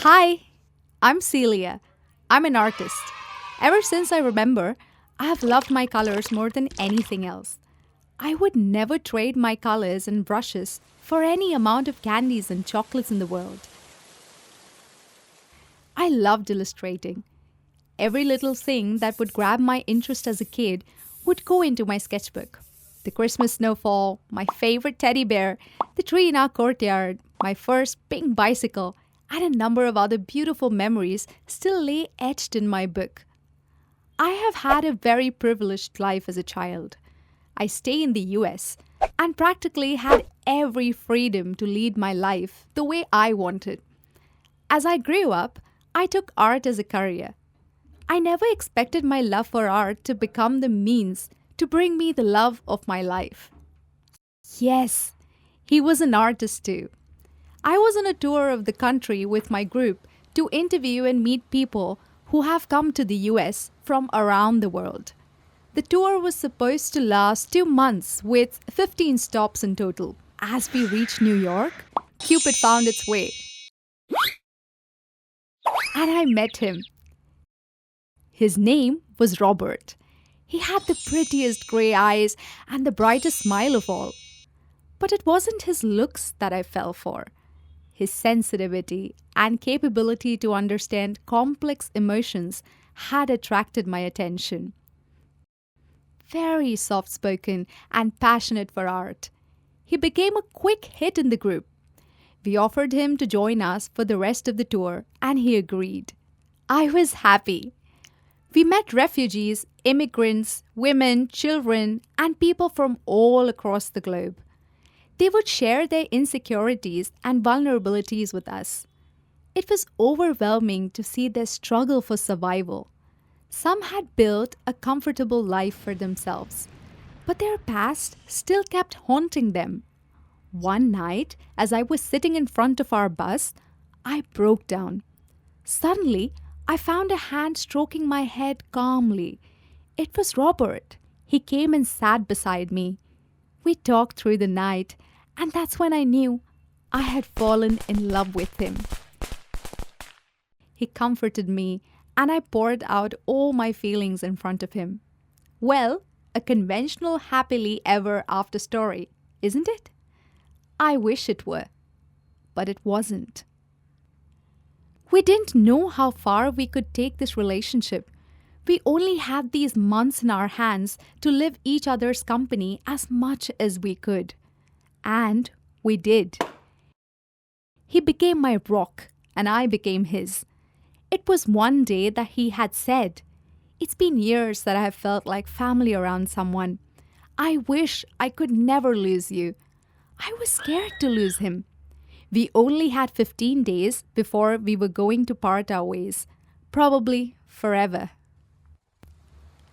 Hi, I'm Celia. I'm an artist. Ever since I remember, I have loved my colors more than anything else. I would never trade my colors and brushes for any amount of candies and chocolates in the world. I loved illustrating. Every little thing that would grab my interest as a kid would go into my sketchbook. The Christmas snowfall, my favorite teddy bear, the tree in our courtyard, my first pink bicycle, and a number of other beautiful memories still lay etched in my book. I have had a very privileged life as a child. I stay in the US and practically had every freedom to lead my life the way I wanted. As I grew up, I took art as a career. I never expected my love for art to become the means to bring me the love of my life. Yes, he was an artist too. I was on a tour of the country with my group to interview and meet people who have come to the US from around the world. The tour was supposed to last 2 months with 15 stops in total. As we reached New York, Cupid found its way and I met him. His name was Robert. He had the prettiest grey eyes and the brightest smile of all. But it wasn't his looks that I fell for. His sensitivity and capability to understand complex emotions had attracted my attention. Very soft spoken and passionate for art, he became a quick hit in the group. We offered him to join us for the rest of the tour, and he agreed. I was happy. We met refugees, immigrants, women, children, and people from all across the globe. They would share their insecurities and vulnerabilities with us. It was overwhelming to see their struggle for survival. Some had built a comfortable life for themselves, but their past still kept haunting them. One night, as I was sitting in front of our bus, I broke down. Suddenly, I found a hand stroking my head calmly. It was Robert. He came and sat beside me. We talked through the night, and that's when I knew I had fallen in love with him. He comforted me, and I poured out all my feelings in front of him. Well, a conventional happily ever after story, isn't it? I wish it were, but it wasn't. We didn't know how far we could take this relationship. We only had these months in our hands to live each other's company as much as we could. And we did. He became my rock, and I became his. It was one day that he had said, "It's been years that I have felt like family around someone. I wish I could never lose you." I was scared to lose him. We only had 15 days before we were going to part our ways, probably forever.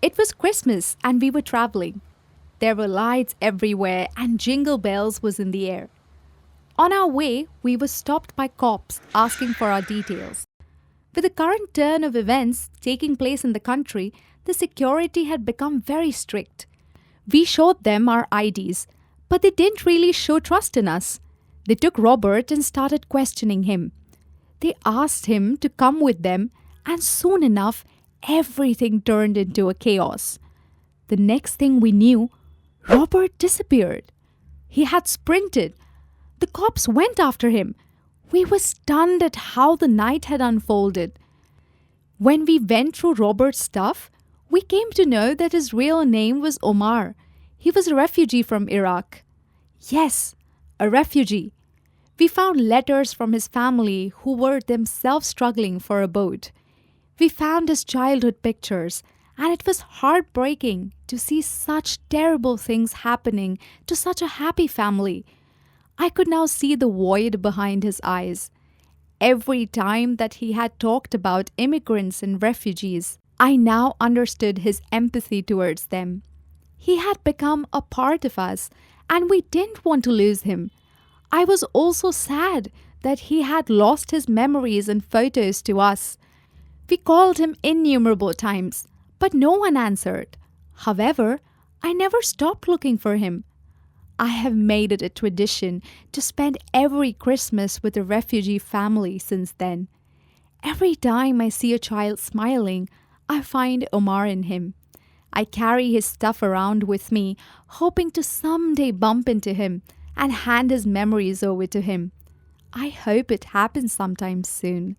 It was Christmas and we were traveling. There were lights everywhere and jingle bells was in the air. On our way, we were stopped by cops asking for our details. With the current turn of events taking place in the country, the security had become very strict. We showed them our IDs, but they didn't really show trust in us. They took Robert and started questioning him. They asked him to come with them, and soon enough, everything turned into a chaos. The next thing we knew, Robert disappeared. He had sprinted. The cops went after him. We were stunned at how the night had unfolded. When we went through Robert's stuff, we came to know that his real name was Omar. He was a refugee from Iraq. Yes, a refugee. We found letters from his family who were themselves struggling for a boat. We found his childhood pictures, and it was heartbreaking to see such terrible things happening to such a happy family. I could now see the void behind his eyes. Every time that he had talked about immigrants and refugees, I now understood his empathy towards them. He had become a part of us, and we didn't want to lose him. I was also sad that he had lost his memories and photos to us. We called him innumerable times, but no one answered. However, I never stopped looking for him. I have made it a tradition to spend every Christmas with a refugee family since then. Every time I see a child smiling, I find Omar in him. I carry his stuff around with me, hoping to someday bump into him and hand his memories over to him. I hope it happens sometime soon.